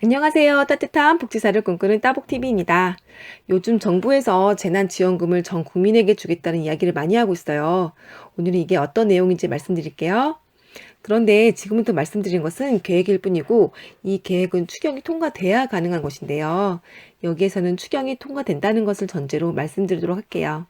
안녕하세요. 따뜻한 복지사를 꿈꾸는 따복TV입니다. 요즘 정부에서 재난지원금을 전 국민에게 주겠다는 이야기를 많이 하고 있어요. 오늘은 이게 어떤 내용인지 말씀드릴게요. 그런데 지금부터 말씀드린 것은 계획일 뿐이고, 이 계획은 추경이 통과돼야 가능한 것인데요. 여기에서는 추경이 통과된다는 것을 전제로 말씀드리도록 할게요.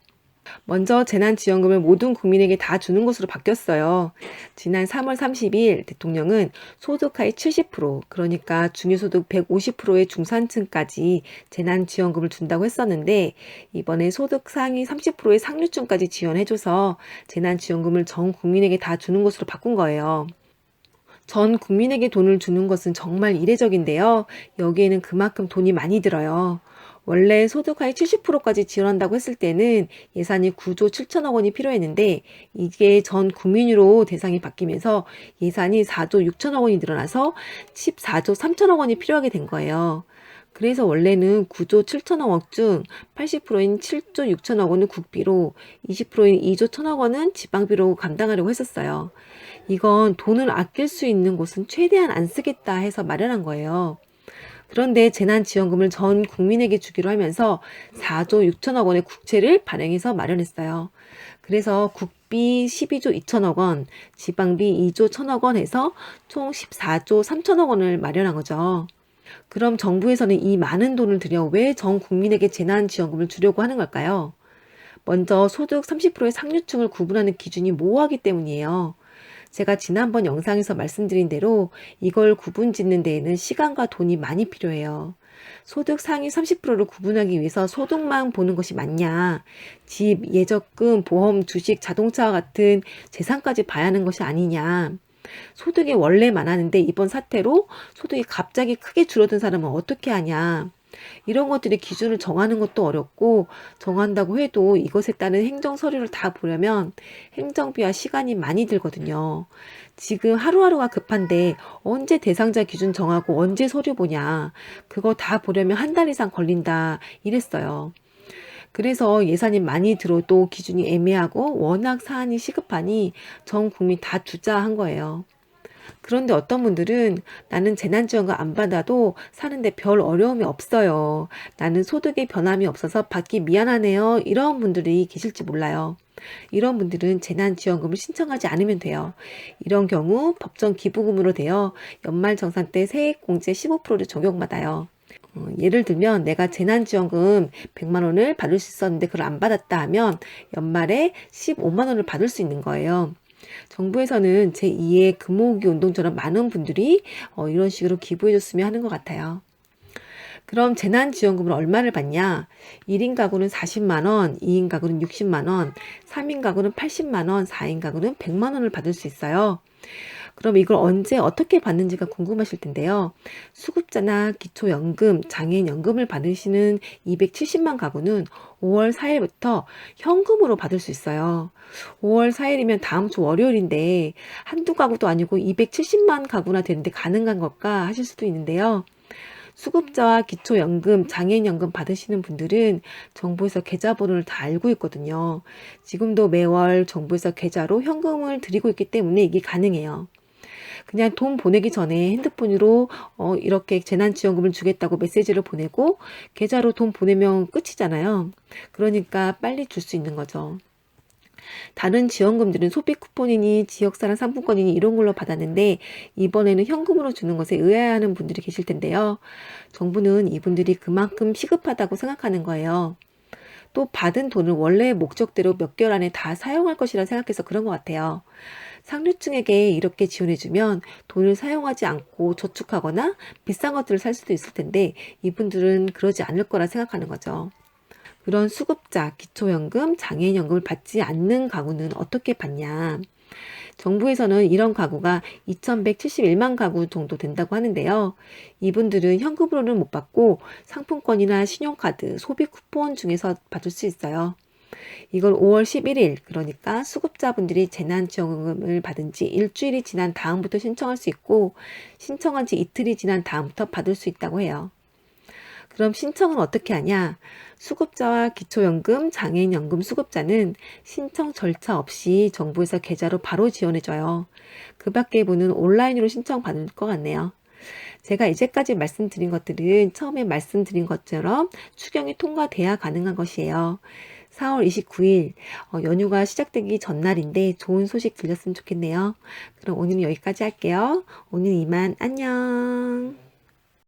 먼저 재난지원금을 모든 국민에게 다 주는 것으로 바뀌었어요. 지난 3월 30일 대통령은 소득하위 70%, 그러니까 중위소득 150%의 중산층까지 재난지원금을 준다고 했었는데, 이번에 소득 상위 30%의 상류층까지 지원해줘서 재난지원금을 전 국민에게 다 주는 것으로 바꾼 거예요. 전 국민에게 돈을 주는 것은 정말 이례적인데요. 여기에는 그만큼 돈이 많이 들어요. 원래 소득하위 70%까지 지원한다고 했을 때는 예산이 9조 7천억 원이 필요했는데, 이게 전 국민으로 대상이 바뀌면서 예산이 4조 6천억 원이 늘어나서 14조 3천억 원이 필요하게 된 거예요. 그래서 원래는 9조 7천억 원 중 80%인 7조 6천억 원은 국비로, 20%인 2조 1천억 원은 지방비로 감당하려고 했었어요. 이건 돈을 아낄 수 있는 곳은 최대한 안 쓰겠다 해서 마련한 거예요. 그런데 재난지원금을 전 국민에게 주기로 하면서 4조 6천억 원의 국채를 발행해서 마련했어요. 그래서 국비 12조 2천억 원, 지방비 2조 1천억 원 해서 총 14조 3천억 원을 마련한 거죠. 그럼 정부에서는 이 많은 돈을 들여 왜 전 국민에게 재난지원금을 주려고 하는 걸까요? 먼저 소득 30%의 상류층을 구분하는 기준이 모호하기 때문이에요. 제가 지난번 영상에서 말씀드린 대로 이걸 구분 짓는 데에는 시간과 돈이 많이 필요해요. 소득 상위 30%를 구분하기 위해서 소득만 보는 것이 맞냐? 집, 예적금, 보험, 주식, 자동차와 같은 재산까지 봐야 하는 것이 아니냐? 소득이 원래 많았는데 이번 사태로 소득이 갑자기 크게 줄어든 사람은 어떻게 하냐? 이런 것들이 기준을 정하는 것도 어렵고, 정한다고 해도 이것에 따른 행정 서류를 다 보려면 행정비와 시간이 많이 들거든요. 지금 하루하루가 급한데 언제 대상자 기준 정하고 언제 서류 보냐. 그거 다 보려면 한 달 이상 걸린다 이랬어요. 그래서 예산이 많이 들어도 기준이 애매하고 워낙 사안이 시급하니 전 국민 다 주자 한 거예요. 그런데 어떤 분들은 나는 재난지원금 안 받아도 사는데 별 어려움이 없어요. 나는 소득에 변함이 없어서 받기 미안하네요. 이런 분들이 계실지 몰라요. 이런 분들은 재난지원금을 신청하지 않으면 돼요. 이런 경우 법정 기부금으로 되어 연말정산 때 세액공제 15%를 적용받아요. 예를 들면 내가 재난지원금 100만 원을 받을 수 있었는데 그걸 안 받았다 하면 연말에 15만 원을 받을 수 있는 거예요. 정부에서는 제2의 금모으기 운동처럼 많은 분들이 이런 식으로 기부해줬으면 하는 것 같아요. 그럼 재난지원금을 얼마를 받냐? 1인 가구는 40만 원, 2인 가구는 60만 원, 3인 가구는 80만 원, 4인 가구는 100만 원을 받을 수 있어요. 그럼 이걸 언제 어떻게 받는지가 궁금하실 텐데요. 수급자나 기초연금, 장애인연금을 받으시는 270만 가구는 5월 4일부터 현금으로 받을 수 있어요. 5월 4일이면 다음 주 월요일인데 한두 가구도 아니고 270만 가구나 되는데 가능한 걸까 하실 수도 있는데요. 수급자와 기초연금, 장애인연금 받으시는 분들은 정부에서 계좌번호를 다 알고 있거든요. 지금도 매월 정부에서 계좌로 현금을 드리고 있기 때문에 이게 가능해요. 그냥 돈 보내기 전에 핸드폰으로 이렇게 재난지원금을 주겠다고 메시지를 보내고 계좌로 돈 보내면 끝이잖아요. 그러니까 빨리 줄 수 있는 거죠. 다른 지원금들은 소비 쿠폰이니 지역사랑 상품권이니 이런 걸로 받았는데 이번에는 현금으로 주는 것에 의아해하는 분들이 계실 텐데요. 정부는 이분들이 그만큼 시급하다고 생각하는 거예요. 또 받은 돈을 원래 목적대로 몇 개월 안에 다 사용할 것이라 생각해서 그런 것 같아요. 상류층에게 이렇게 지원해주면 돈을 사용하지 않고 저축하거나 비싼 것들을 살 수도 있을 텐데 이분들은 그러지 않을 거라 생각하는 거죠. 그런 수급자, 기초연금, 장애인연금을 받지 않는 가구는 어떻게 받냐? 정부에서는 이런 가구가 2,171만 가구 정도 된다고 하는데요. 이분들은 현금으로는 못 받고 상품권이나 신용카드, 소비 쿠폰 중에서 받을 수 있어요. 이걸 5월 11일, 그러니까 수급자분들이 재난지원금을 받은 지 일주일이 지난 다음부터 신청할 수 있고, 신청한 지 이틀이 지난 다음부터 받을 수 있다고 해요. 그럼 신청은 어떻게 하냐? 수급자와 기초연금, 장애인연금 수급자는 신청 절차 없이 정부에서 계좌로 바로 지원해줘요. 그 밖의 분은 온라인으로 신청받을 것 같네요. 제가 이제까지 말씀드린 것들은 처음에 말씀드린 것처럼 추경이 통과돼야 가능한 것이에요. 4월 29일 연휴가 시작되기 전날인데 좋은 소식 들렸으면 좋겠네요. 그럼 오늘은 여기까지 할게요. 오늘 이만 안녕.